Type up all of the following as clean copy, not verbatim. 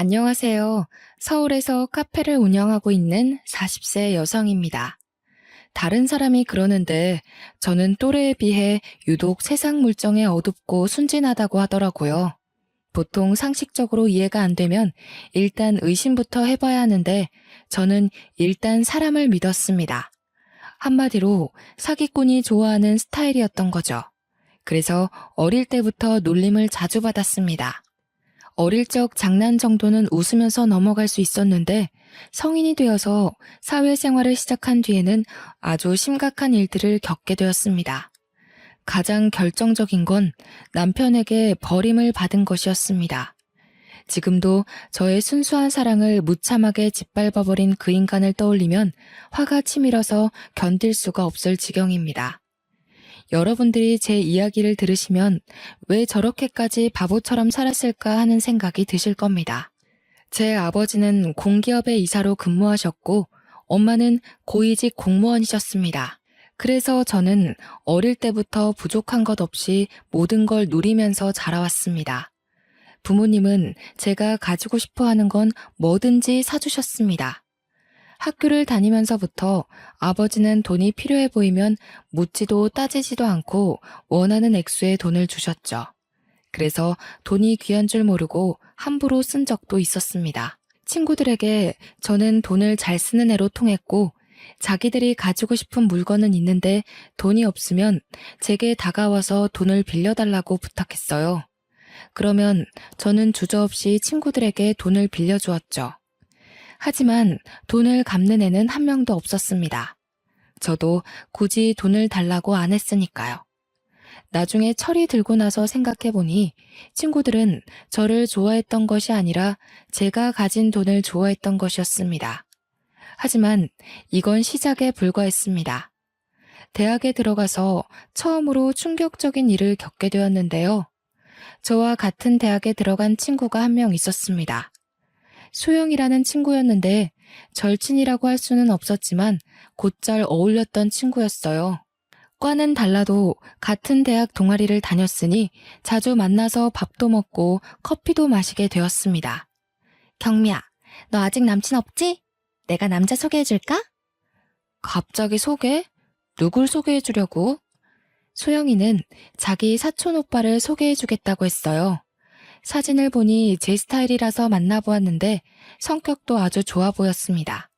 안녕하세요. 서울에서 카페를 운영하고 있는 40세 여성입니다. 다른 사람이 그러는데 저는 또래에 비해 유독 세상 물정에 어둡고 순진하다고 하더라고요. 보통 상식적으로 이해가 안 되면 일단 의심부터 해봐야 하는데 저는 일단 사람을 믿었습니다. 한마디로 사기꾼이 좋아하는 스타일이었던 거죠. 그래서 어릴 때부터 놀림을 자주 받았습니다. 어릴 적 장난 정도는 웃으면서 넘어갈 수 있었는데 성인이 되어서 사회생활을 시작한 뒤에는 아주 심각한 일들을 겪게 되었습니다. 가장 결정적인 건 남편에게 버림을 받은 것이었습니다. 지금도 저의 순수한 사랑을 무참하게 짓밟아버린 그 인간을 떠올리면 화가 치밀어서 견딜 수가 없을 지경입니다. 여러분들이 제 이야기를 들으시면 왜 저렇게까지 바보처럼 살았을까 하는 생각이 드실 겁니다. 제 아버지는 공기업의 이사로 근무하셨고 엄마는 고위직 공무원이셨습니다. 그래서 저는 어릴 때부터 부족한 것 없이 모든 걸 누리면서 자라왔습니다. 부모님은 제가 가지고 싶어 하는 건 뭐든지 사주셨습니다. 학교를 다니면서부터 아버지는 돈이 필요해 보이면 묻지도 따지지도 않고 원하는 액수의 돈을 주셨죠. 그래서 돈이 귀한 줄 모르고 함부로 쓴 적도 있었습니다. 친구들에게 저는 돈을 잘 쓰는 애로 통했고 자기들이 가지고 싶은 물건은 있는데 돈이 없으면 제게 다가와서 돈을 빌려달라고 부탁했어요. 그러면 저는 주저없이 친구들에게 돈을 빌려주었죠. 하지만 돈을 갚는 애는 한 명도 없었습니다. 저도 굳이 돈을 달라고 안 했으니까요. 나중에 철이 들고 나서 생각해보니 친구들은 저를 좋아했던 것이 아니라 제가 가진 돈을 좋아했던 것이었습니다. 하지만 이건 시작에 불과했습니다. 대학에 들어가서 처음으로 충격적인 일을 겪게 되었는데요. 저와 같은 대학에 들어간 친구가 한 명 있었습니다. 소영이라는 친구였는데 절친이라고 할 수는 없었지만 곧잘 어울렸던 친구였어요. 과는 달라도 같은 대학 동아리를 다녔으니 자주 만나서 밥도 먹고 커피도 마시게 되었습니다. 경미야, 너 아직 남친 없지? 내가 남자 소개해줄까? 갑자기 소개? 누굴 소개해주려고? 소영이는 자기 사촌 오빠를 소개해주겠다고 했어요. 사진을 보니 제 스타일이라서 만나보았는데 성격도 아주 좋아 보였습니다.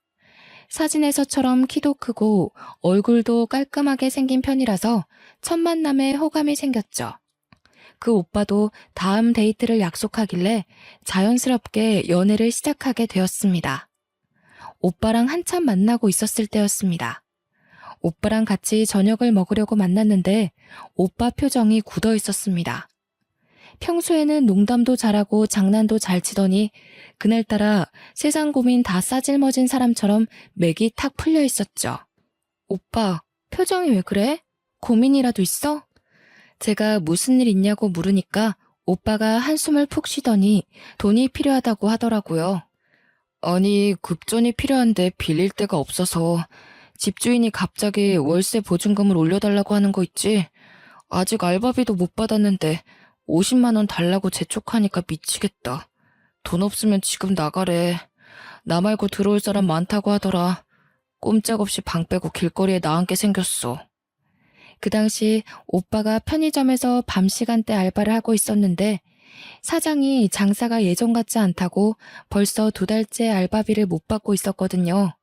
사진에서처럼 키도 크고 얼굴도 깔끔하게 생긴 편이라서 첫 만남에 호감이 생겼죠. 그 오빠도 다음 데이트를 약속하길래 자연스럽게 연애를 시작하게 되었습니다. 오빠랑 한참 만나고 있었을 때였습니다. 오빠랑 같이 저녁을 먹으려고 만났는데 오빠 표정이 굳어 있었습니다. 평소에는 농담도 잘하고 장난도 잘 치더니 그날따라 세상 고민 다 싸질머진 사람처럼 맥이 탁 풀려 있었죠. 오빠, 표정이 왜 그래? 고민이라도 있어? 제가 무슨 일 있냐고 물으니까 오빠가 한숨을 푹 쉬더니 돈이 필요하다고 하더라고요. 아니, 급전이 필요한데 빌릴 데가 없어서 집주인이 갑자기 월세 보증금을 올려달라고 하는 거 있지? 아직 알바비도 못 받았는데 50만 원 달라고 재촉하니까 미치겠다. 돈 없으면 지금 나가래. 나 말고 들어올 사람 많다고 하더라. 꼼짝없이 방 빼고 길거리에 나앉게 생겼어. 그 당시 오빠가 편의점에서 밤 시간대 알바를 하고 있었는데 사장이 장사가 예전 같지 않다고 벌써 2달째 알바비를 못 받고 있었거든요.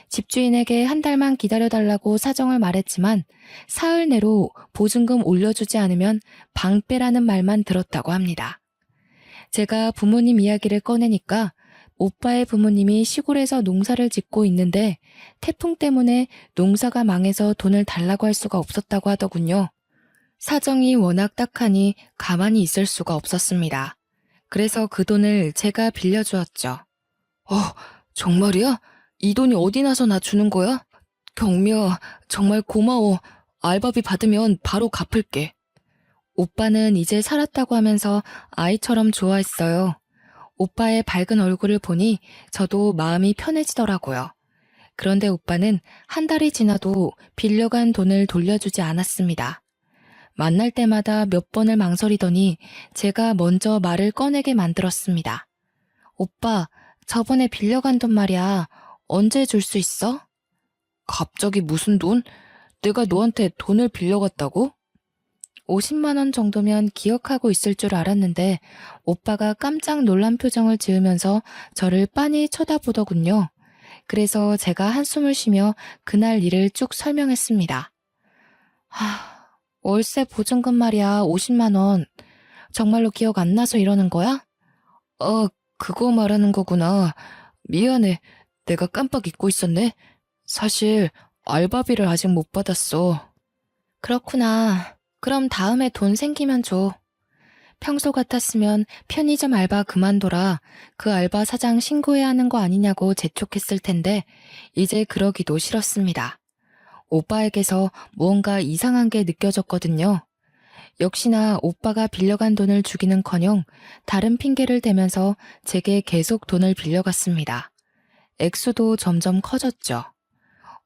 집주인에게 한 달만 기다려달라고 사정을 말했지만 사흘 내로 보증금 올려주지 않으면 방 빼라는 말만 들었다고 합니다. 제가 부모님 이야기를 꺼내니까 오빠의 부모님이 시골에서 농사를 짓고 있는데 태풍 때문에 농사가 망해서 돈을 달라고 할 수가 없었다고 하더군요. 사정이 워낙 딱하니 가만히 있을 수가 없었습니다. 그래서 그 돈을 제가 빌려주었죠. 정말이야? 이 돈이 어디 나서 나 주는 거야? 경미야, 정말 고마워. 알바비 받으면 바로 갚을게. 오빠는 이제 살았다고 하면서 아이처럼 좋아했어요. 오빠의 밝은 얼굴을 보니 저도 마음이 편해지더라고요. 그런데 오빠는 한 달이 지나도 빌려간 돈을 돌려주지 않았습니다. 만날 때마다 몇 번을 망설이더니 제가 먼저 말을 꺼내게 만들었습니다. 오빠, 저번에 빌려간 돈 말이야. 언제 줄 수 있어? 갑자기 무슨 돈? 내가 너한테 돈을 빌려갔다고? 50만 원 정도면 기억하고 있을 줄 알았는데 오빠가 깜짝 놀란 표정을 지으면서 저를 빤히 쳐다보더군요. 그래서 제가 한숨을 쉬며 그날 일을 쭉 설명했습니다. 월세 보증금 말이야, 50만 원. 정말로 기억 안 나서 이러는 거야? 그거 말하는 거구나. 미안해. 내가 깜빡 잊고 있었네. 사실 알바비를 아직 못 받았어. 그렇구나. 그럼 다음에 돈 생기면 줘. 평소 같았으면 편의점 알바 그만둬라. 그 알바 사장 신고해야 하는 거 아니냐고 재촉했을 텐데 이제 그러기도 싫었습니다. 오빠에게서 무언가 이상한 게 느껴졌거든요. 역시나 오빠가 빌려간 돈을 주기는커녕 다른 핑계를 대면서 제게 계속 돈을 빌려갔습니다. 액수도 점점 커졌죠.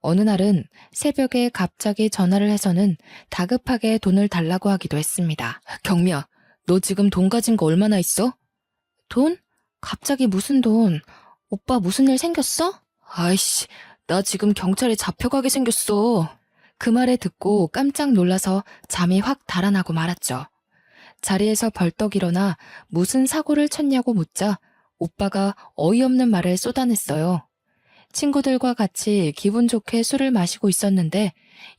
어느 날은 새벽에 갑자기 전화를 해서는 다급하게 돈을 달라고 하기도 했습니다. 경미야, 너 지금 돈 가진 거 얼마나 있어? 돈? 갑자기 무슨 돈? 오빠 무슨 일 생겼어? 아이씨, 나 지금 경찰에 잡혀가게 생겼어. 그 말에 듣고 깜짝 놀라서 잠이 확 달아나고 말았죠. 자리에서 벌떡 일어나 무슨 사고를 쳤냐고 묻자 오빠가 어이없는 말을 쏟아냈어요. 친구들과 같이 기분 좋게 술을 마시고 있었는데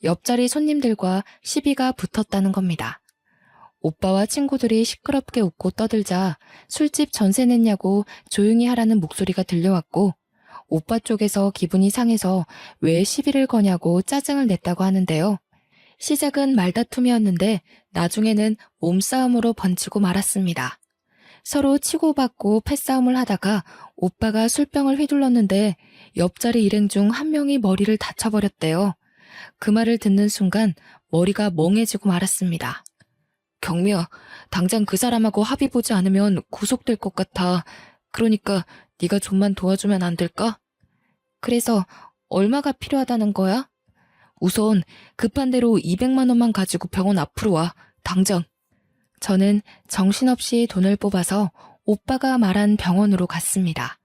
옆자리 손님들과 시비가 붙었다는 겁니다. 오빠와 친구들이 시끄럽게 웃고 떠들자 술집 전세 냈냐고 조용히 하라는 목소리가 들려왔고 오빠 쪽에서 기분이 상해서 왜 시비를 거냐고 짜증을 냈다고 하는데요. 시작은 말다툼이었는데 나중에는 몸싸움으로 번지고 말았습니다. 서로 치고받고 패싸움을 하다가 오빠가 술병을 휘둘렀는데 옆자리 일행 중 한 명이 머리를 다쳐버렸대요. 그 말을 듣는 순간 머리가 멍해지고 말았습니다. 경미야, 당장 그 사람하고 합의 보지 않으면 구속될 것 같아. 그러니까 네가 좀만 도와주면 안 될까? 그래서 얼마가 필요하다는 거야? 우선 급한 대로 200만 원만 가지고 병원 앞으로 와. 당장. 저는 정신없이 돈을 뽑아서 오빠가 말한 병원으로 갔습니다.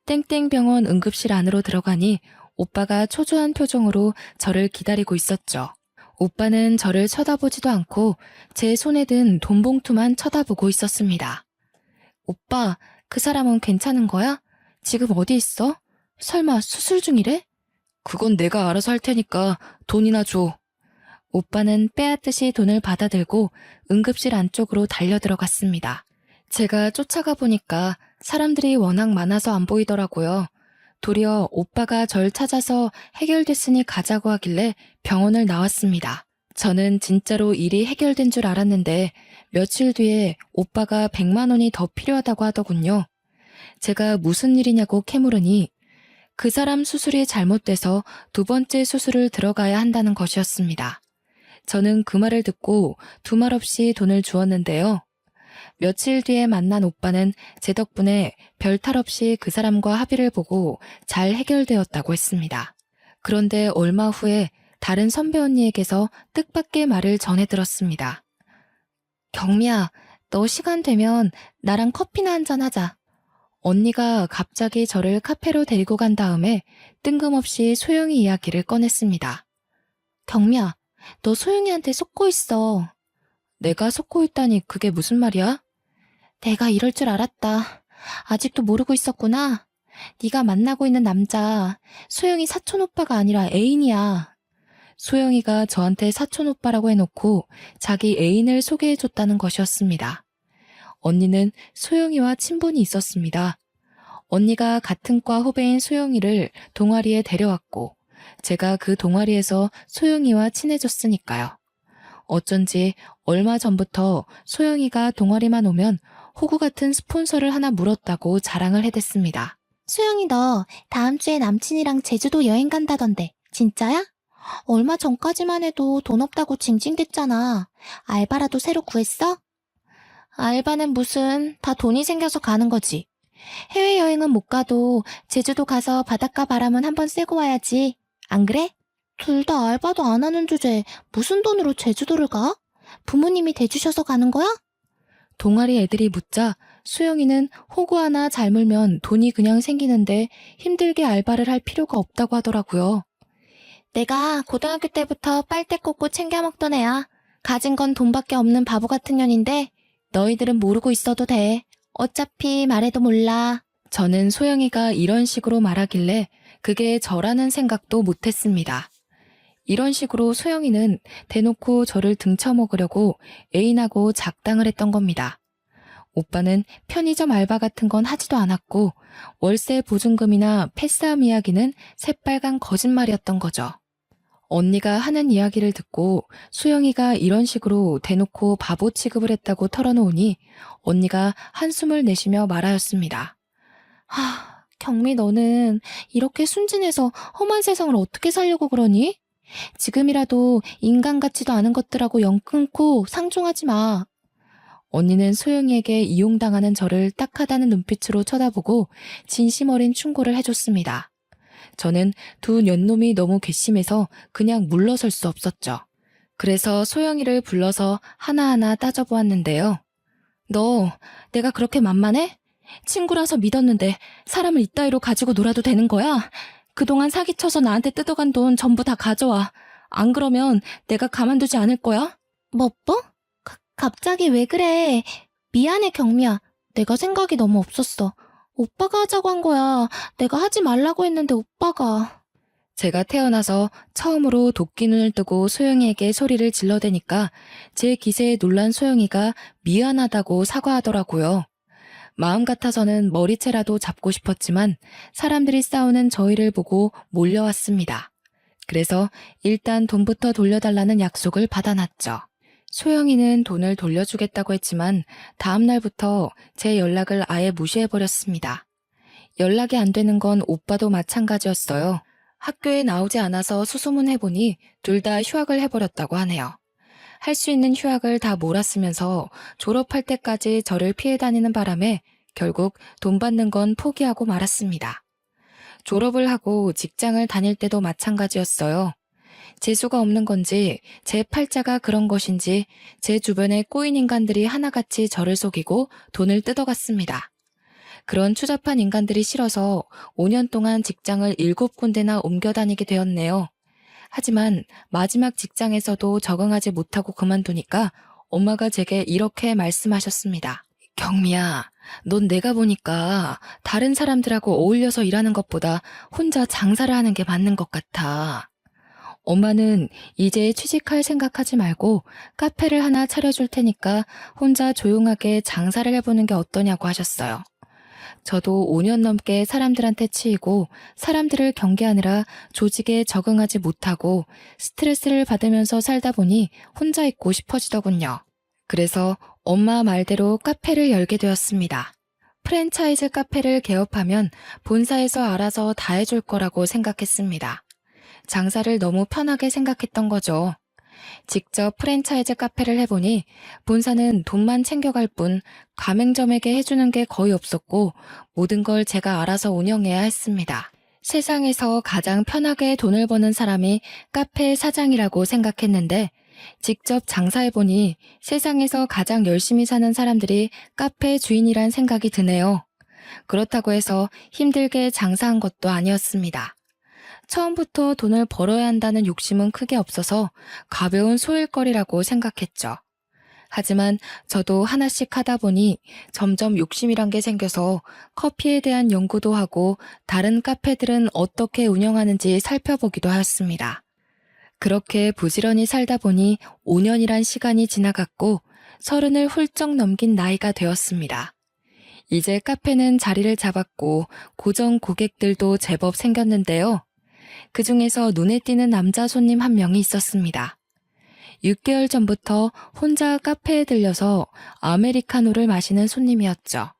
땡땡병원 응급실 안으로 들어가니 오빠가 초조한 표정으로 저를 기다리고 있었죠. 오빠는 저를 쳐다보지도 않고 제 손에 든 돈 봉투만 쳐다보고 있었습니다. 오빠, 그 사람은 괜찮은 거야? 지금 어디 있어? 설마 수술 중이래? 그건 내가 알아서 할 테니까 돈이나 줘. 오빠는 빼앗듯이 돈을 받아들고 응급실 안쪽으로 달려들어갔습니다. 제가 쫓아가 보니까 사람들이 워낙 많아서 안 보이더라고요. 도리어 오빠가 절 찾아서 해결됐으니 가자고 하길래 병원을 나왔습니다. 저는 진짜로 일이 해결된 줄 알았는데 며칠 뒤에 오빠가 100만 원이 더 필요하다고 하더군요. 제가 무슨 일이냐고 캐물으니 그 사람 수술이 잘못돼서 두 번째 수술을 들어가야 한다는 것이었습니다. 저는 그 말을 듣고 두말 없이 돈을 주었는데요. 며칠 뒤에 만난 오빠는 제 덕분에 별 탈 없이 그 사람과 합의를 보고 잘 해결되었다고 했습니다. 그런데 얼마 후에 다른 선배 언니에게서 뜻밖의 말을 전해 들었습니다. 경미야, 너 시간 되면 나랑 커피나 한잔 하자. 언니가 갑자기 저를 카페로 데리고 간 다음에 뜬금없이 소영이 이야기를 꺼냈습니다. 경미야, 너 소영이한테 속고 있어. 내가 속고 있다니 그게 무슨 말이야? 내가 이럴 줄 알았다. 아직도 모르고 있었구나. 네가 만나고 있는 남자, 소영이 사촌 오빠가 아니라 애인이야. 소영이가 저한테 사촌 오빠라고 해놓고 자기 애인을 소개해줬다는 것이었습니다. 언니는 소영이와 친분이 있었습니다. 언니가 같은 과 후배인 소영이를 동아리에 데려왔고 제가 그 동아리에서 소영이와 친해졌으니까요. 어쩐지 얼마 전부터 소영이가 동아리만 오면 호구 같은 스폰서를 하나 물었다고 자랑을 해댔습니다. 수영이 너 다음 주에 남친이랑 제주도 여행 간다던데 진짜야? 얼마 전까지만 해도 돈 없다고 징징댔잖아. 알바라도 새로 구했어? 알바는 무슨 다 돈이 생겨서 가는 거지. 해외여행은 못 가도 제주도 가서 바닷가 바람은 한번 쐬고 와야지. 안 그래? 둘 다 알바도 안 하는 주제에 무슨 돈으로 제주도를 가? 부모님이 대주셔서 가는 거야? 동아리 애들이 묻자 수영이는 호구 하나 잘 물면 돈이 그냥 생기는데 힘들게 알바를 할 필요가 없다고 하더라고요. 내가 고등학교 때부터 빨대 꽂고 챙겨 먹던 애야. 가진 건 돈밖에 없는 바보 같은 년인데 너희들은 모르고 있어도 돼. 어차피 말해도 몰라. 저는 소영이가 이런 식으로 말하길래 그게 저라는 생각도 못했습니다. 이런 식으로 소영이는 대놓고 저를 등쳐먹으려고 애인하고 작당을 했던 겁니다. 오빠는 편의점 알바 같은 건 하지도 않았고 월세 보증금이나 패싸움 이야기는 새빨간 거짓말이었던 거죠. 언니가 하는 이야기를 듣고 수영이가 이런 식으로 대놓고 바보 취급을 했다고 털어놓으니 언니가 한숨을 내쉬며 말하였습니다. 경미 너는 이렇게 순진해서 험한 세상을 어떻게 살려고 그러니? 지금이라도 인간 같지도 않은 것들하고 연 끊고 상종하지 마. 언니는 소영이에게 이용당하는 저를 딱하다는 눈빛으로 쳐다보고 진심 어린 충고를 해줬습니다. 저는 두 년놈이 너무 괘씸해서 그냥 물러설 수 없었죠. 그래서 소영이를 불러서 하나하나 따져보았는데요. 너 내가 그렇게 만만해? 친구라서 믿었는데 사람을 이따위로 가지고 놀아도 되는 거야? 그동안 사기쳐서 나한테 뜯어간 돈 전부 다 가져와. 안 그러면 내가 가만두지 않을 거야? 뭐? 갑자기 왜 그래? 미안해, 경미야. 내가 생각이 너무 없었어. 오빠가 하자고 한 거야. 내가 하지 말라고 했는데 오빠가. 제가 태어나서 처음으로 도끼 눈을 뜨고 소영이에게 소리를 질러대니까 제 기세에 놀란 소영이가 미안하다고 사과하더라고요. 마음 같아서는 머리채라도 잡고 싶었지만 사람들이 싸우는 저희를 보고 몰려왔습니다. 그래서 일단 돈부터 돌려달라는 약속을 받아놨죠. 소영이는 돈을 돌려주겠다고 했지만 다음 날부터 제 연락을 아예 무시해버렸습니다. 연락이 안 되는 건 오빠도 마찬가지였어요. 학교에 나오지 않아서 수소문해보니 둘 다 휴학을 해버렸다고 하네요. 할 수 있는 휴학을 다 몰았으면서 졸업할 때까지 저를 피해 다니는 바람에 결국 돈 받는 건 포기하고 말았습니다. 졸업을 하고 직장을 다닐 때도 마찬가지였어요. 재수가 없는 건지 제 팔자가 그런 것인지 제 주변에 꼬인 인간들이 하나같이 저를 속이고 돈을 뜯어갔습니다. 그런 추잡한 인간들이 싫어서 5년 동안 직장을 7군데나 옮겨 다니게 되었네요. 하지만 마지막 직장에서도 적응하지 못하고 그만두니까 엄마가 제게 이렇게 말씀하셨습니다. 경미야, 넌 내가 보니까 다른 사람들하고 어울려서 일하는 것보다 혼자 장사를 하는 게 맞는 것 같아. 엄마는 이제 취직할 생각하지 말고 카페를 하나 차려줄 테니까 혼자 조용하게 장사를 해보는 게 어떠냐고 하셨어요. 저도 5년 넘게 사람들한테 치이고 사람들을 경계하느라 조직에 적응하지 못하고 스트레스를 받으면서 살다 보니 혼자 있고 싶어지더군요. 그래서 엄마 말대로 카페를 열게 되었습니다. 프랜차이즈 카페를 개업하면 본사에서 알아서 다 해줄 거라고 생각했습니다. 장사를 너무 편하게 생각했던 거죠. 직접 프랜차이즈 카페를 해보니 본사는 돈만 챙겨갈 뿐 가맹점에게 해주는 게 거의 없었고 모든 걸 제가 알아서 운영해야 했습니다. 세상에서 가장 편하게 돈을 버는 사람이 카페 사장이라고 생각했는데 직접 장사해보니 세상에서 가장 열심히 사는 사람들이 카페 주인이란 생각이 드네요. 그렇다고 해서 힘들게 장사한 것도 아니었습니다. 처음부터 돈을 벌어야 한다는 욕심은 크게 없어서 가벼운 소일거리라고 생각했죠. 하지만 저도 하나씩 하다 보니 점점 욕심이란 게 생겨서 커피에 대한 연구도 하고 다른 카페들은 어떻게 운영하는지 살펴보기도 하였습니다. 그렇게 부지런히 살다 보니 5년이란 시간이 지나갔고 30을 훌쩍 넘긴 나이가 되었습니다. 이제 카페는 자리를 잡았고 고정 고객들도 제법 생겼는데요. 그 중에서 눈에 띄는 남자 손님 한 명이 있었습니다. 6개월 전부터 혼자 카페에 들려서 아메리카노를 마시는 손님이었죠.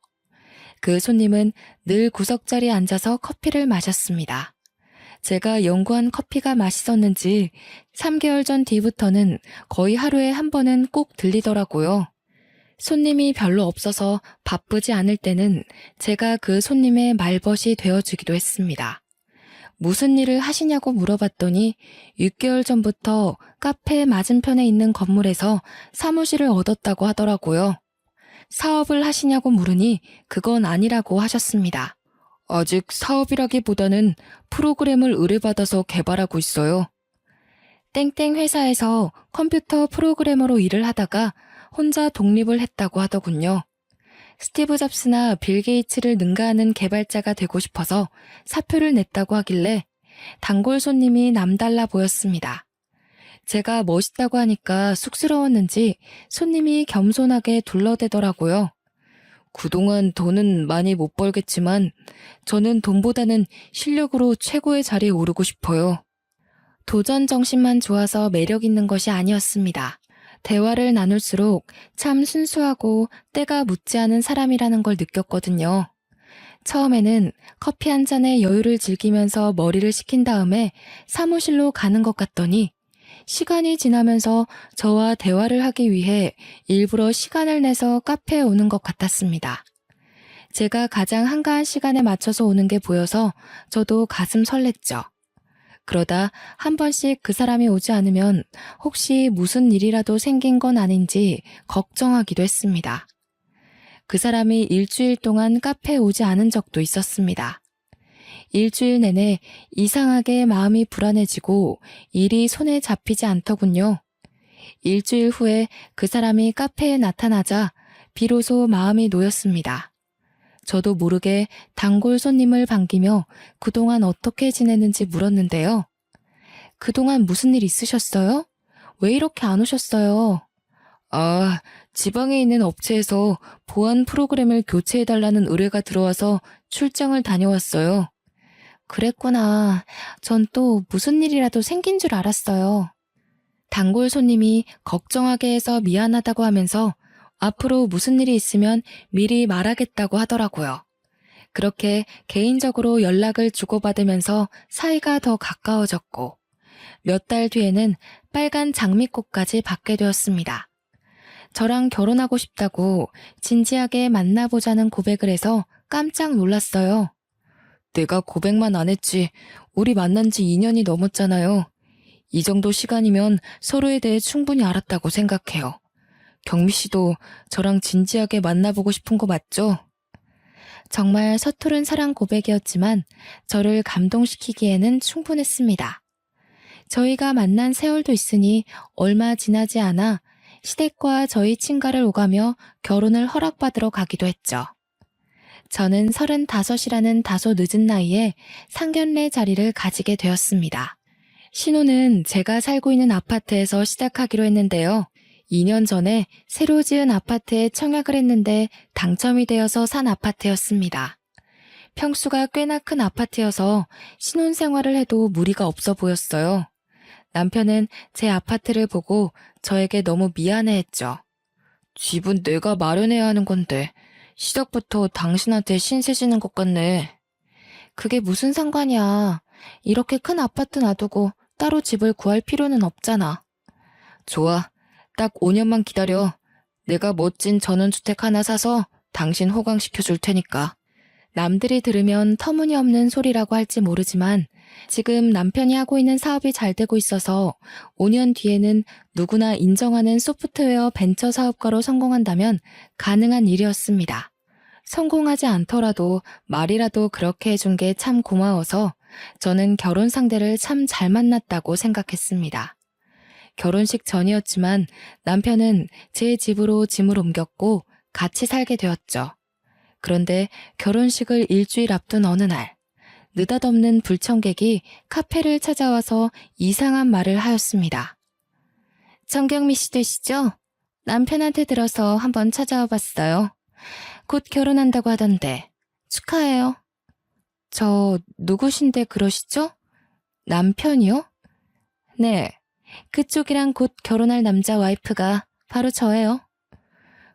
그 손님은 늘 구석자리에 앉아서 커피를 마셨습니다. 제가 연구한 커피가 맛있었는지 3개월 전 뒤부터는 거의 하루에 한 번은 꼭 들리더라고요. 손님이 별로 없어서 바쁘지 않을 때는 제가 그 손님의 말벗이 되어주기도 했습니다. 무슨 일을 하시냐고 물어봤더니 6개월 전부터 카페 맞은편에 있는 건물에서 사무실을 얻었다고 하더라고요. 사업을 하시냐고 물으니 그건 아니라고 하셨습니다. 아직 사업이라기보다는 프로그램을 의뢰받아서 개발하고 있어요. 땡땡 회사에서 컴퓨터 프로그래머로 일을 하다가 혼자 독립을 했다고 하더군요. 스티브 잡스나 빌 게이츠를 능가하는 개발자가 되고 싶어서 사표를 냈다고 하길래 단골 손님이 남달라 보였습니다. 제가 멋있다고 하니까 쑥스러웠는지 손님이 겸손하게 둘러대더라고요. 그동안 돈은 많이 못 벌겠지만 저는 돈보다는 실력으로 최고의 자리에 오르고 싶어요. 도전 정신만 좋아서 매력 있는 것이 아니었습니다. 대화를 나눌수록 참 순수하고 때가 묻지 않은 사람이라는 걸 느꼈거든요. 처음에는 커피 한 잔에 여유를 즐기면서 머리를 식힌 다음에 사무실로 가는 것 같더니 시간이 지나면서 저와 대화를 하기 위해 일부러 시간을 내서 카페에 오는 것 같았습니다. 제가 가장 한가한 시간에 맞춰서 오는 게 보여서 저도 가슴 설렜죠. 그러다 한 번씩 그 사람이 오지 않으면 혹시 무슨 일이라도 생긴 건 아닌지 걱정하기도 했습니다. 그 사람이 일주일 동안 카페에 오지 않은 적도 있었습니다. 일주일 내내 이상하게 마음이 불안해지고 일이 손에 잡히지 않더군요. 일주일 후에 그 사람이 카페에 나타나자 비로소 마음이 놓였습니다. 저도 모르게 단골 손님을 반기며 그동안 어떻게 지냈는지 물었는데요. 그동안 무슨 일 있으셨어요? 왜 이렇게 안 오셨어요? 아, 지방에 있는 업체에서 보안 프로그램을 교체해달라는 의뢰가 들어와서 출장을 다녀왔어요. 그랬구나. 전 또 무슨 일이라도 생긴 줄 알았어요. 단골 손님이 걱정하게 해서 미안하다고 하면서 앞으로 무슨 일이 있으면 미리 말하겠다고 하더라고요. 그렇게 개인적으로 연락을 주고받으면서 사이가 더 가까워졌고 몇 달 뒤에는 빨간 장미꽃까지 받게 되었습니다. 저랑 결혼하고 싶다고 진지하게 만나보자는 고백을 해서 깜짝 놀랐어요. 내가 고백만 안 했지 우리 만난 지 2년이 넘었잖아요. 이 정도 시간이면 서로에 대해 충분히 알았다고 생각해요. 경미 씨도 저랑 진지하게 만나보고 싶은 거 맞죠? 정말 서투른 사랑 고백이었지만 저를 감동시키기에는 충분했습니다. 저희가 만난 세월도 있으니 얼마 지나지 않아 시댁과 저희 친가를 오가며 결혼을 허락받으러 가기도 했죠. 저는 35이라는 다소 늦은 나이에 상견례 자리를 가지게 되었습니다. 신혼은 제가 살고 있는 아파트에서 시작하기로 했는데요. 2년 전에 새로 지은 아파트에 청약을 했는데 당첨이 되어서 산 아파트였습니다. 평수가 꽤나 큰 아파트여서 신혼생활을 해도 무리가 없어 보였어요. 남편은 제 아파트를 보고 저에게 너무 미안해했죠. 집은 내가 마련해야 하는 건데 시작부터 당신한테 신세 지는 것 같네. 그게 무슨 상관이야. 이렇게 큰 아파트 놔두고 따로 집을 구할 필요는 없잖아. 좋아. 딱 5년만 기다려. 내가 멋진 전원주택 하나 사서 당신 호강시켜 줄 테니까. 남들이 들으면 터무니없는 소리라고 할지 모르지만 지금 남편이 하고 있는 사업이 잘 되고 있어서 5년 뒤에는 누구나 인정하는 소프트웨어 벤처 사업가로 성공한다면 가능한 일이었습니다. 성공하지 않더라도 말이라도 그렇게 해준 게 참 고마워서 저는 결혼 상대를 참 잘 만났다고 생각했습니다. 결혼식 전이었지만 남편은 제 집으로 짐을 옮겼고 같이 살게 되었죠. 그런데 결혼식을 일주일 앞둔 어느 날, 느닷없는 불청객이 카페를 찾아와서 이상한 말을 하였습니다. 정경미 씨 되시죠? 남편한테 들어서 한번 찾아와 봤어요. 곧 결혼한다고 하던데 축하해요. 저 누구신데 그러시죠? 남편이요? 네. 그쪽이랑 곧 결혼할 남자 와이프가 바로 저예요.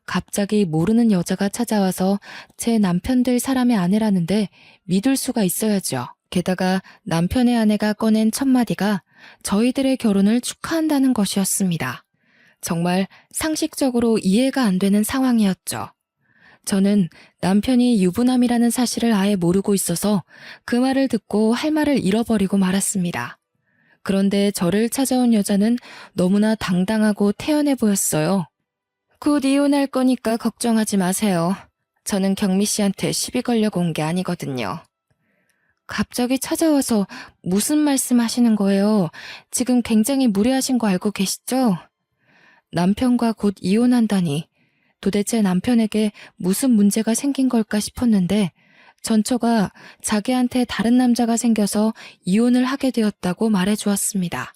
갑자기 모르는 여자가 찾아와서 제 남편 될 사람의 아내라는데 믿을 수가 있어야죠. 게다가 남편의 아내가 꺼낸 첫마디가 저희들의 결혼을 축하한다는 것이었습니다. 정말 상식적으로 이해가 안 되는 상황이었죠. 저는 남편이 유부남이라는 사실을 아예 모르고 있어서 그 말을 듣고 할 말을 잃어버리고 말았습니다. 그런데 저를 찾아온 여자는 너무나 당당하고 태연해 보였어요. 곧 이혼할 거니까 걱정하지 마세요. 저는 경미 씨한테 시비 걸려고 온 게 아니거든요. 갑자기 찾아와서 무슨 말씀 하시는 거예요? 지금 굉장히 무례하신 거 알고 계시죠? 남편과 곧 이혼한다니. 도대체 남편에게 무슨 문제가 생긴 걸까 싶었는데 전처가 자기한테 다른 남자가 생겨서 이혼을 하게 되었다고 말해 주었습니다.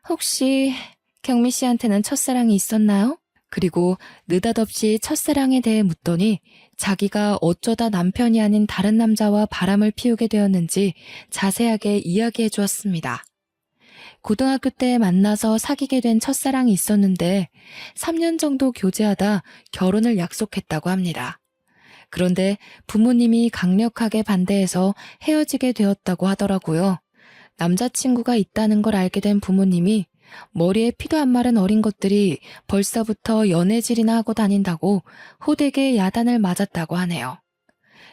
혹시 경미 씨한테는 첫사랑이 있었나요? 그리고 느닷없이 첫사랑에 대해 묻더니 자기가 어쩌다 남편이 아닌 다른 남자와 바람을 피우게 되었는지 자세하게 이야기해 주었습니다. 고등학교 때 만나서 사귀게 된 첫사랑이 있었는데 3년 정도 교제하다 결혼을 약속했다고 합니다. 그런데 부모님이 강력하게 반대해서 헤어지게 되었다고 하더라고요. 남자친구가 있다는 걸 알게 된 부모님이 머리에 피도 안 마른 어린 것들이 벌써부터 연애질이나 하고 다닌다고 호되게 야단을 맞았다고 하네요.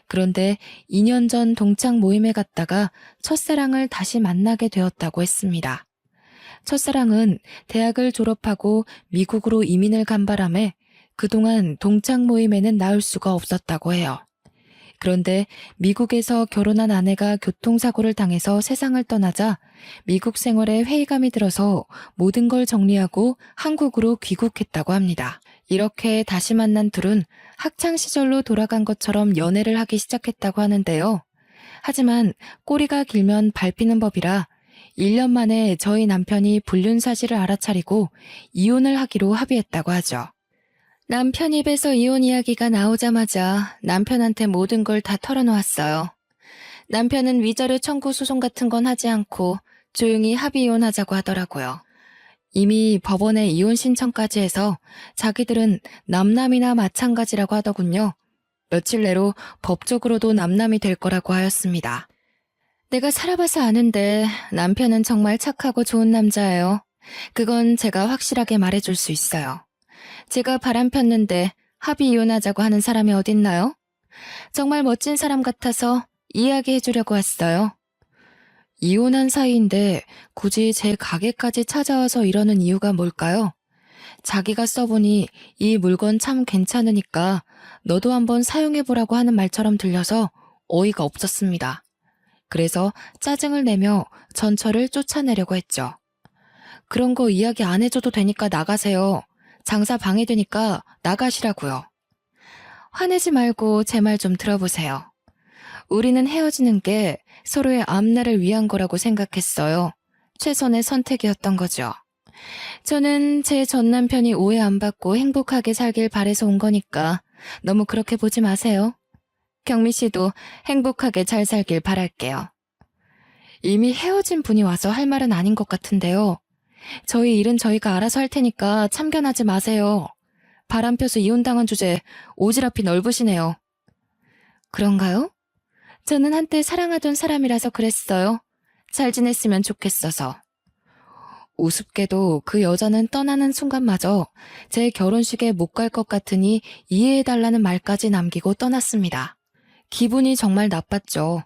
그런데 2년 전 동창 모임에 갔다가 첫사랑을 다시 만나게 되었다고 했습니다. 첫사랑은 대학을 졸업하고 미국으로 이민을 간 바람에 그동안 동창 모임에는 나올 수가 없었다고 해요. 그런데 미국에서 결혼한 아내가 교통사고를 당해서 세상을 떠나자 미국 생활에 회의감이 들어서 모든 걸 정리하고 한국으로 귀국했다고 합니다. 이렇게 다시 만난 둘은 학창시절로 돌아간 것처럼 연애를 하기 시작했다고 하는데요. 하지만 꼬리가 길면 밟히는 법이라 1년 만에 저희 남편이 불륜 사실을 알아차리고 이혼을 하기로 합의했다고 하죠. 남편 입에서 이혼 이야기가 나오자마자 남편한테 모든 걸 다 털어놓았어요. 남편은 위자료 청구 소송 같은 건 하지 않고 조용히 합의 이혼하자고 하더라고요. 이미 법원에 이혼 신청까지 해서 자기들은 남남이나 마찬가지라고 하더군요. 며칠 내로 법적으로도 남남이 될 거라고 하였습니다. 내가 살아봐서 아는데 남편은 정말 착하고 좋은 남자예요. 그건 제가 확실하게 말해줄 수 있어요. 제가 바람 폈는데 합의 이혼하자고 하는 사람이 어딨나요? 정말 멋진 사람 같아서 이야기해주려고 왔어요. 이혼한 사이인데 굳이 제 가게까지 찾아와서 이러는 이유가 뭘까요? 자기가 써보니 이 물건 참 괜찮으니까 너도 한번 사용해보라고 하는 말처럼 들려서 어이가 없었습니다. 그래서 짜증을 내며 전처를 쫓아내려고 했죠. 그런 거 이야기 안 해줘도 되니까 나가세요. 장사 방해되니까 나가시라고요. 화내지 말고 제 말 좀 들어보세요. 우리는 헤어지는 게 서로의 앞날을 위한 거라고 생각했어요. 최선의 선택이었던 거죠. 저는 제 전 남편이 오해 안 받고 행복하게 살길 바래서 온 거니까 너무 그렇게 보지 마세요. 경미 씨도 행복하게 잘 살길 바랄게요. 이미 헤어진 분이 와서 할 말은 아닌 것 같은데요. 저희 일은 저희가 알아서 할 테니까 참견하지 마세요. 바람 펴서 이혼당한 주제 오지랖이 넓으시네요. 그런가요? 저는 한때 사랑하던 사람이라서 그랬어요. 잘 지냈으면 좋겠어서. 우습게도 그 여자는 떠나는 순간마저 제 결혼식에 못 갈 것 같으니 이해해달라는 말까지 남기고 떠났습니다. 기분이 정말 나빴죠.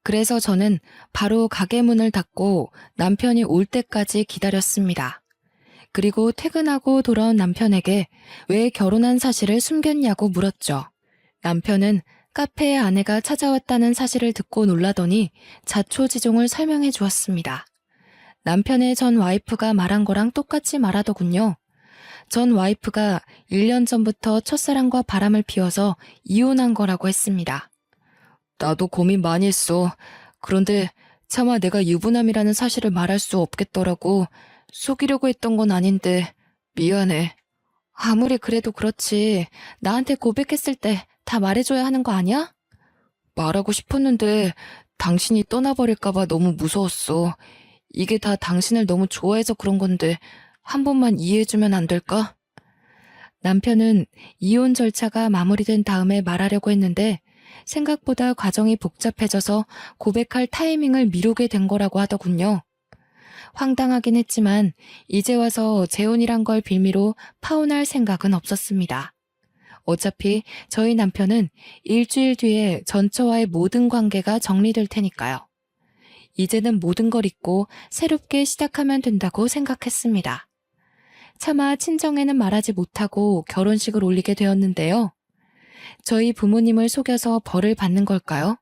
그래서 저는 바로 가게 문을 닫고 남편이 올 때까지 기다렸습니다. 그리고 퇴근하고 돌아온 남편에게 왜 결혼한 사실을 숨겼냐고 물었죠. 남편은 카페에 아내가 찾아왔다는 사실을 듣고 놀라더니 자초지종을 설명해 주었습니다. 남편의 전 와이프가 말한 거랑 똑같이 말하더군요. 전 와이프가 1년 전부터 첫사랑과 바람을 피워서 이혼한 거라고 했습니다. 나도 고민 많이 했어. 그런데 차마 내가 유부남이라는 사실을 말할 수 없겠더라고. 속이려고 했던 건 아닌데 미안해. 아무리 그래도 그렇지. 나한테 고백했을 때 다 말해줘야 하는 거 아니야? 말하고 싶었는데 당신이 떠나버릴까봐 너무 무서웠어. 이게 다 당신을 너무 좋아해서 그런 건데 한 번만 이해해주면 안 될까? 남편은 이혼 절차가 마무리된 다음에 말하려고 했는데 생각보다 과정이 복잡해져서 고백할 타이밍을 미루게 된 거라고 하더군요. 황당하긴 했지만 이제 와서 재혼이란 걸 빌미로 파혼할 생각은 없었습니다. 어차피 저희 남편은 일주일 뒤에 전처와의 모든 관계가 정리될 테니까요. 이제는 모든 걸 잊고 새롭게 시작하면 된다고 생각했습니다. 차마 친정에는 말하지 못하고 결혼식을 올리게 되었는데요. 저희 부모님을 속여서 벌을 받는 걸까요?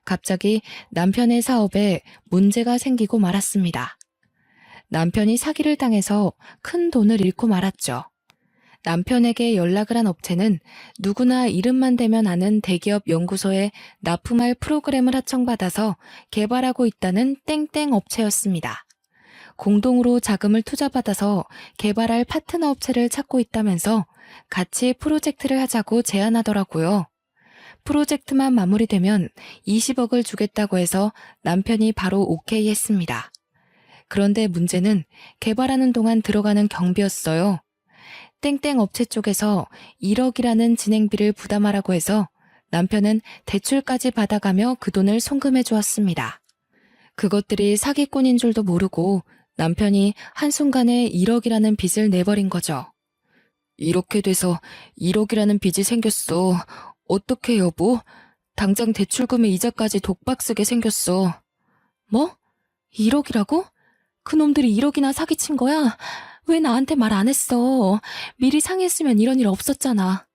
갑자기 남편의 사업에 문제가 생기고 말았습니다. 남편이 사기를 당해서 큰 돈을 잃고 말았죠. 남편에게 연락을 한 업체는 누구나 이름만 대면 아는 대기업 연구소에 납품할 프로그램을 하청받아서 개발하고 있다는 땡땡 업체였습니다. 공동으로 자금을 투자받아서 개발할 파트너 업체를 찾고 있다면서 같이 프로젝트를 하자고 제안하더라고요. 프로젝트만 마무리되면 20억을 주겠다고 해서 남편이 바로 오케이 했습니다. 그런데 문제는 개발하는 동안 들어가는 경비였어요. 땡땡 업체 쪽에서 1억이라는 진행비를 부담하라고 해서 남편은 대출까지 받아가며 그 돈을 송금해 주었습니다. 그것들이 사기꾼인 줄도 모르고 남편이 한순간에 1억이라는 빚을 내버린 거죠. 이렇게 돼서 1억이라는 빚이 생겼어. 어떡해 여보? 당장 대출금의 이자까지 독박 쓰게 생겼어. 뭐? 1억이라고? 그놈들이 1억이나 사기친 거야? 왜 나한테 말 안 했어? 미리 상의했으면 이런 일 없었잖아.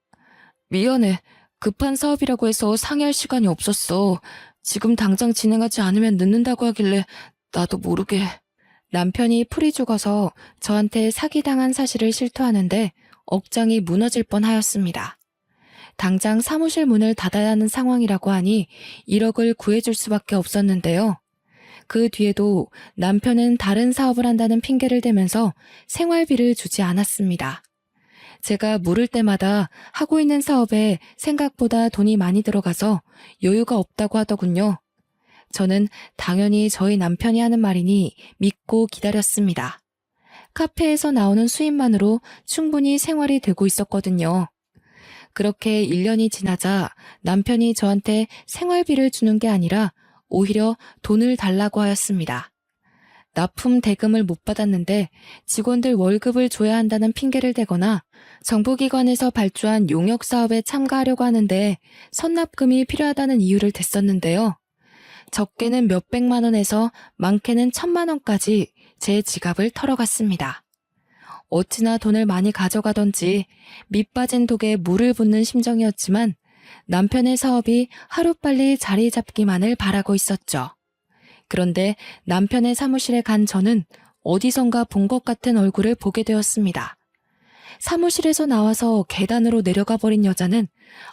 미안해. 급한 사업이라고 해서 상의할 시간이 없었어. 지금 당장 진행하지 않으면 늦는다고 하길래 나도 모르게. 남편이 풀이 죽어서 저한테 사기당한 사실을 실토하는데 억장이 무너질 뻔하였습니다. 당장 사무실 문을 닫아야 하는 상황이라고 하니 1억을 구해줄 수밖에 없었는데요. 그 뒤에도 남편은 다른 사업을 한다는 핑계를 대면서 생활비를 주지 않았습니다. 제가 물을 때마다 하고 있는 사업에 생각보다 돈이 많이 들어가서 여유가 없다고 하더군요. 저는 당연히 저희 남편이 하는 말이니 믿고 기다렸습니다. 카페에서 나오는 수입만으로 충분히 생활이 되고 있었거든요. 그렇게 1년이 지나자 남편이 저한테 생활비를 주는 게 아니라 오히려 돈을 달라고 하였습니다. 납품 대금을 못 받았는데 직원들 월급을 줘야 한다는 핑계를 대거나 정부기관에서 발주한 용역 사업에 참가하려고 하는데 선납금이 필요하다는 이유를 댔었는데요. 적게는 몇백만 원에서 많게는 1,000만 원까지 제 지갑을 털어갔습니다. 어찌나 돈을 많이 가져가던지 밑빠진 독에 물을 붓는 심정이었지만 남편의 사업이 하루빨리 자리 잡기만을 바라고 있었죠. 그런데 남편의 사무실에 간 저는 어디선가 본 것 같은 얼굴을 보게 되었습니다. 사무실에서 나와서 계단으로 내려가 버린 여자는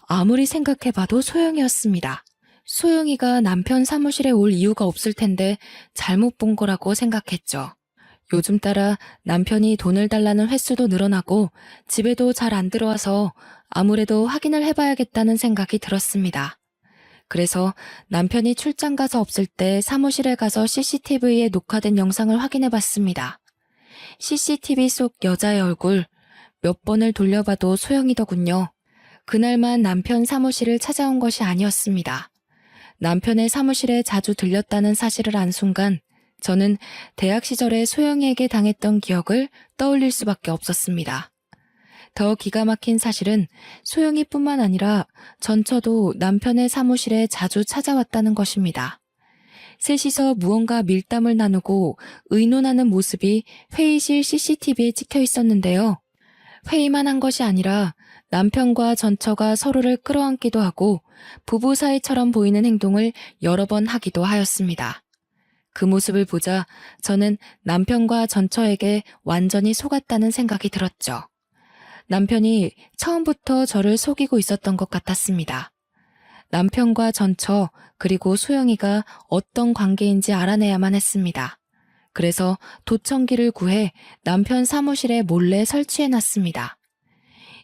아무리 생각해봐도 소영이었습니다. 소영이가 남편 사무실에 올 이유가 없을 텐데 잘못 본 거라고 생각했죠. 요즘 따라 남편이 돈을 달라는 횟수도 늘어나고 집에도 잘 안 들어와서 아무래도 확인을 해봐야겠다는 생각이 들었습니다. 그래서 남편이 출장 가서 없을 때 사무실에 가서 CCTV에 녹화된 영상을 확인해봤습니다. CCTV 속 여자의 얼굴 몇 번을 돌려봐도 소영이더군요. 그날만 남편 사무실을 찾아온 것이 아니었습니다. 남편의 사무실에 자주 들렸다는 사실을 안 순간 저는 대학 시절에 소영이에게 당했던 기억을 떠올릴 수밖에 없었습니다. 더 기가 막힌 사실은 소영이뿐만 아니라 전처도 남편의 사무실에 자주 찾아왔다는 것입니다. 셋이서 무언가 밀담을 나누고 의논하는 모습이 회의실 CCTV에 찍혀 있었는데요. 회의만 한 것이 아니라 남편과 전처가 서로를 끌어안기도 하고 부부 사이처럼 보이는 행동을 여러 번 하기도 하였습니다. 그 모습을 보자 저는 남편과 전처에게 완전히 속았다는 생각이 들었죠. 남편이 처음부터 저를 속이고 있었던 것 같았습니다. 남편과 전처 그리고 소영이가 어떤 관계인지 알아내야만 했습니다. 그래서 도청기를 구해 남편 사무실에 몰래 설치해놨습니다.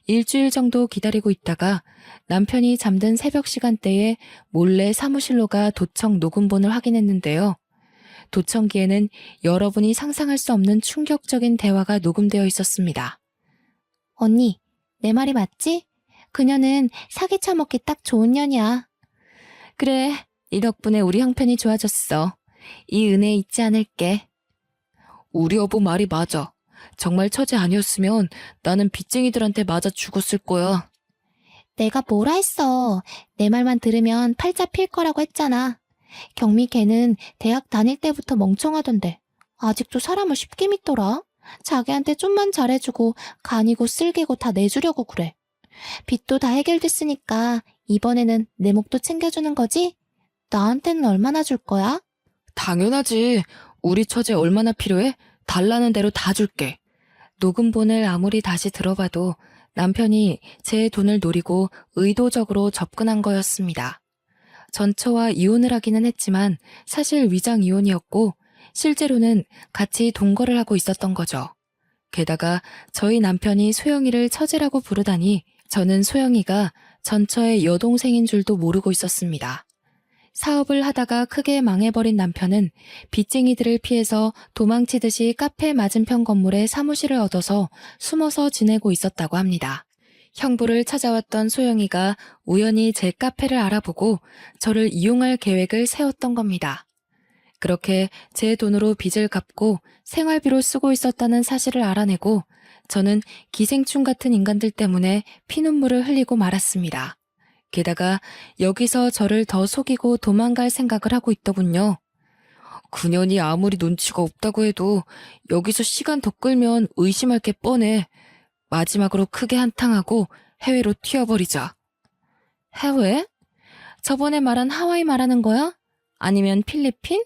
일주일 정도 기다리고 있다가 남편이 잠든 새벽 시간대에 몰래 사무실로 가 도청 녹음본을 확인했는데요. 도청기에는 여러분이 상상할 수 없는 충격적인 대화가 녹음되어 있었습니다. 언니, 내 말이 맞지? 그녀는 사기 쳐먹기 딱 좋은 년이야. 그래, 이 덕분에 우리 형편이 좋아졌어. 이 은혜 잊지 않을게. 우리 여보 말이 맞아. 정말 처제 아니었으면 나는 빚쟁이들한테 맞아 죽었을 거야. 내가 뭐라 했어. 내 말만 들으면 팔자 필 거라고 했잖아. 경미 걔는 대학 다닐 때부터 멍청하던데 아직도 사람을 쉽게 믿더라. 자기한테 좀만 잘해주고 간이고 쓸개고 다 내주려고 그래. 빚도 다 해결됐으니까 이번에는 내 몫도 챙겨주는 거지? 나한테는 얼마나 줄 거야? 당연하지. 우리 처제 얼마나 필요해? 달라는 대로 다 줄게. 녹음본을 아무리 다시 들어봐도 남편이 제 돈을 노리고 의도적으로 접근한 거였습니다. 전처와 이혼을 하기는 했지만 사실 위장 이혼이었고 실제로는 같이 동거를 하고 있었던 거죠. 게다가 저희 남편이 소영이를 처제라고 부르다니 저는 소영이가 전처의 여동생인 줄도 모르고 있었습니다. 사업을 하다가 크게 망해버린 남편은 빚쟁이들을 피해서 도망치듯이 카페 맞은편 건물에 사무실을 얻어서 숨어서 지내고 있었다고 합니다. 형부를 찾아왔던 소영이가 우연히 제 카페를 알아보고 저를 이용할 계획을 세웠던 겁니다. 그렇게 제 돈으로 빚을 갚고 생활비로 쓰고 있었다는 사실을 알아내고 저는 기생충 같은 인간들 때문에 피눈물을 흘리고 말았습니다. 게다가 여기서 저를 더 속이고 도망갈 생각을 하고 있더군요. 그년이 아무리 눈치가 없다고 해도 여기서 시간 더 끌면 의심할 게 뻔해. 마지막으로 크게 한탕하고 해외로 튀어버리자. 해외? 저번에 말한 하와이 말하는 거야? 아니면 필리핀?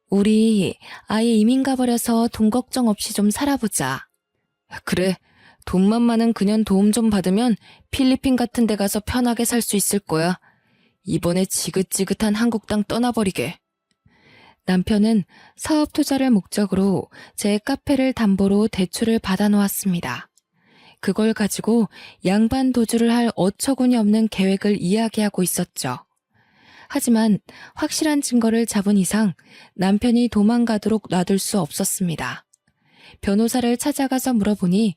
우리 아예 이민 가버려서 돈 걱정 없이 좀 살아보자. 그래, 돈만 많은 그년 도움 좀 받으면 필리핀 같은 데 가서 편하게 살 수 있을 거야. 이번에 지긋지긋한 한국 땅 떠나버리게. 남편은 사업 투자를 목적으로 제 카페를 담보로 대출을 받아놓았습니다. 그걸 가지고 양반 도주를 할 어처구니 없는 계획을 이야기하고 있었죠. 하지만 확실한 증거를 잡은 이상 남편이 도망가도록 놔둘 수 없었습니다. 변호사를 찾아가서 물어보니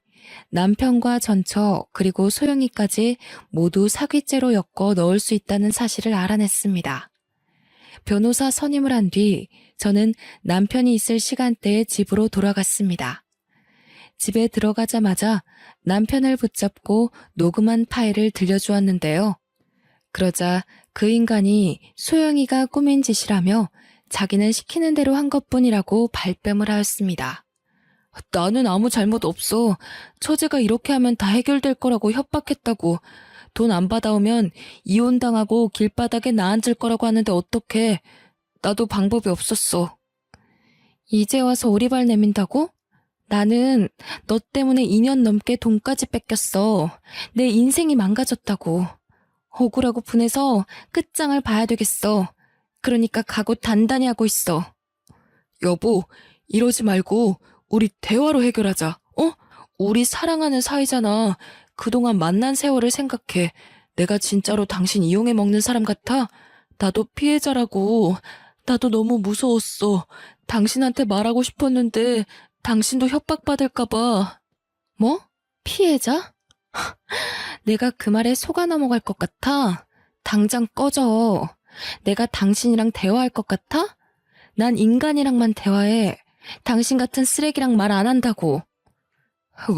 남편과 전처 그리고 소영이까지 모두 사기죄로 엮어 넣을 수 있다는 사실을 알아냈습니다. 변호사 선임을 한 뒤 저는 남편이 있을 시간대에 집으로 돌아갔습니다. 집에 들어가자마자 남편을 붙잡고 녹음한 파일을 들려주었는데요. 그러자 그 인간이 소영이가 꾸민 짓이라며 자기는 시키는 대로 한 것뿐이라고 발뺌을 하였습니다. 나는 아무 잘못 없어. 처제가 이렇게 하면 다 해결될 거라고 협박했다고. 돈 안 받아오면 이혼당하고 길바닥에 나앉을 거라고 하는데 어떡해. 나도 방법이 없었어. 이제 와서 오리발 내민다고? 나는 너 때문에 2년 넘게 돈까지 뺏겼어. 내 인생이 망가졌다고. 억울하고 분해서 끝장을 봐야 되겠어. 그러니까 각오 단단히 하고 있어. 여보, 이러지 말고 우리 대화로 해결하자. 어? 우리 사랑하는 사이잖아. 그동안 만난 세월을 생각해. 내가 진짜로 당신 이용해 먹는 사람 같아? 나도 피해자라고. 나도 너무 무서웠어. 당신한테 말하고 싶었는데 당신도 협박받을까봐. 뭐? 피해자? 내가 그 말에 속아 넘어갈 것 같아? 당장 꺼져. 내가 당신이랑 대화할 것 같아? 난 인간이랑만 대화해. 당신 같은 쓰레기랑 말 안 한다고.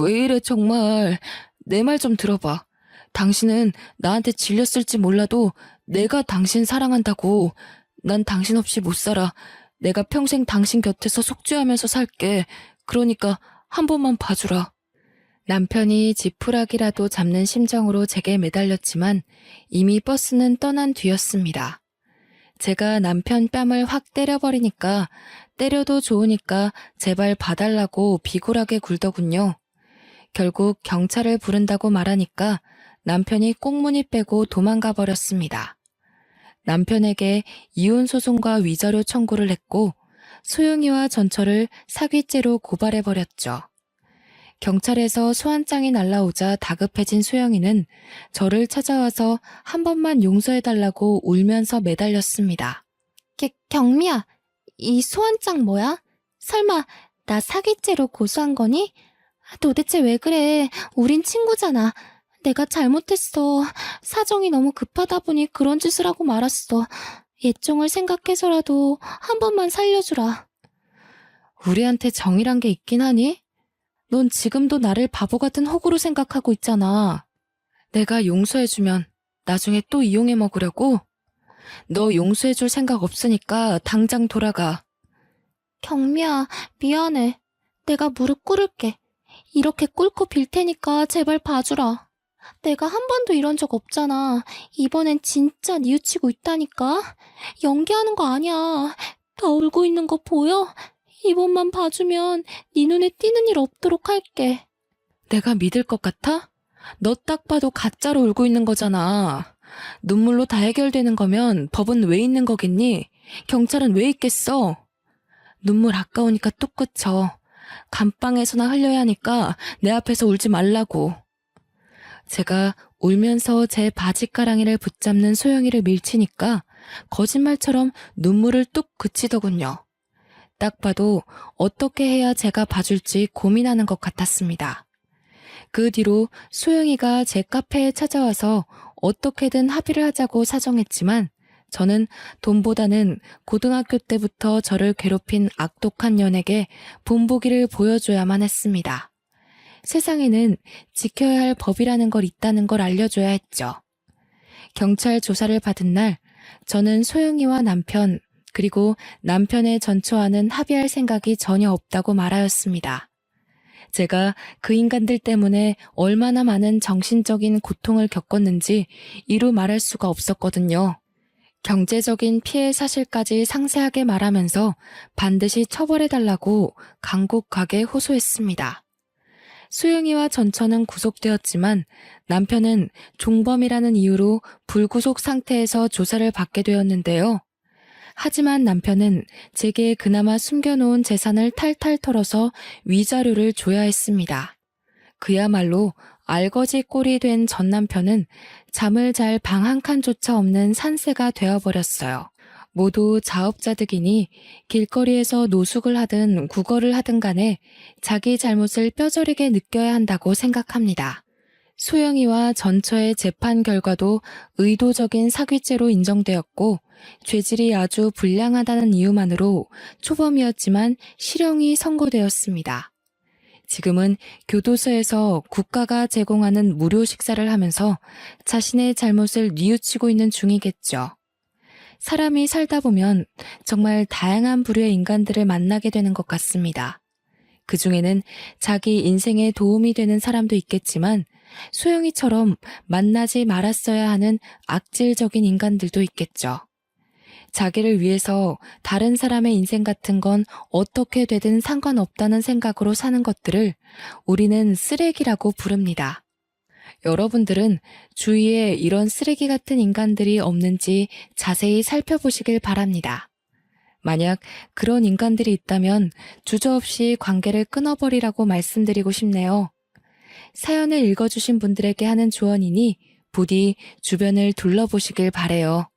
왜 이래 정말. 내 말 좀 들어봐. 당신은 나한테 질렸을지 몰라도 내가 당신 사랑한다고. 난 당신 없이 못 살아. 내가 평생 당신 곁에서 속죄하면서 살게. 그러니까 한 번만 봐주라. 남편이 지푸라기라도 잡는 심정으로 제게 매달렸지만 이미 버스는 떠난 뒤였습니다. 제가 남편 뺨을 확 때려버리니까 때려도 좋으니까 제발 봐달라고 비굴하게 굴더군요. 결국 경찰을 부른다고 말하니까 남편이 꽁무니 빼고 도망가 버렸습니다. 남편에게 이혼소송과 위자료 청구를 했고 소영이와 전처를 사기죄로 고발해버렸죠. 경찰에서 소환장이 날라오자 다급해진 소영이는 저를 찾아와서 한 번만 용서해달라고 울면서 매달렸습니다. 경미야, 이 소환장 뭐야? 설마 나 사기죄로 고소한 거니? 도대체 왜 그래? 우린 친구잖아. 내가 잘못했어. 사정이 너무 급하다 보니 그런 짓을 하고 말았어. 예정을 생각해서라도 한 번만 살려주라. 우리한테 정이란 게 있긴 하니? 넌 지금도 나를 바보 같은 호구로 생각하고 있잖아. 내가 용서해주면 나중에 또 이용해 먹으려고? 너 용서해줄 생각 없으니까 당장 돌아가. 경미야, 미안해. 내가 무릎 꿇을게. 이렇게 꿇고 빌 테니까 제발 봐주라. 내가 한 번도 이런 적 없잖아. 이번엔 진짜 뉘우치고 있다니까. 연기하는 거 아니야. 다 울고 있는 거 보여? 이번만 봐주면 네 눈에 띄는 일 없도록 할게. 내가 믿을 것 같아? 너 딱 봐도 가짜로 울고 있는 거잖아. 눈물로 다 해결되는 거면 법은 왜 있는 거겠니? 경찰은 왜 있겠어? 눈물 아까우니까 뚝 그쳐. 감방에서나 흘려야 하니까 내 앞에서 울지 말라고. 제가 울면서 제 바지가랑이를 붙잡는 소영이를 밀치니까 거짓말처럼 눈물을 뚝 그치더군요. 딱 봐도 어떻게 해야 제가 봐줄지 고민하는 것 같았습니다. 그 뒤로 소영이가 제 카페에 찾아와서 어떻게든 합의를 하자고 사정했지만 저는 돈보다는 고등학교 때부터 저를 괴롭힌 악독한 년에게 본보기를 보여줘야만 했습니다. 세상에는 지켜야 할 법이라는 걸 있다는 걸 알려줘야 했죠. 경찰 조사를 받은 날 저는 소영이와 남편 그리고 남편의 전처와는 합의할 생각이 전혀 없다고 말하였습니다. 제가 그 인간들 때문에 얼마나 많은 정신적인 고통을 겪었는지 이루 말할 수가 없었거든요. 경제적인 피해 사실까지 상세하게 말하면서 반드시 처벌해달라고 간곡하게 호소했습니다. 소영이와 전처는 구속되었지만 남편은 종범이라는 이유로 불구속 상태에서 조사를 받게 되었는데요. 하지만 남편은 제게 그나마 숨겨놓은 재산을 탈탈 털어서 위자료를 줘야 했습니다. 그야말로 알거지 꼴이 된 전 남편은 잠을 잘 방 한 칸조차 없는 산새가 되어버렸어요. 모두 자업자득이니 길거리에서 노숙을 하든 구걸을 하든 간에 자기 잘못을 뼈저리게 느껴야 한다고 생각합니다. 소영이와 전처의 재판 결과도 의도적인 사기죄로 인정되었고 죄질이 아주 불량하다는 이유만으로 초범이었지만 실형이 선고되었습니다. 지금은 교도소에서 국가가 제공하는 무료 식사를 하면서 자신의 잘못을 뉘우치고 있는 중이겠죠. 사람이 살다 보면 정말 다양한 부류의 인간들을 만나게 되는 것 같습니다. 그 중에는 자기 인생에 도움이 되는 사람도 있겠지만 소영이처럼 만나지 말았어야 하는 악질적인 인간들도 있겠죠. 자기를 위해서 다른 사람의 인생 같은 건 어떻게 되든 상관없다는 생각으로 사는 것들을 우리는 쓰레기라고 부릅니다. 여러분들은 주위에 이런 쓰레기 같은 인간들이 없는지 자세히 살펴보시길 바랍니다. 만약 그런 인간들이 있다면 주저없이 관계를 끊어버리라고 말씀드리고 싶네요. 사연을 읽어주신 분들에게 하는 조언이니 부디 주변을 둘러보시길 바래요.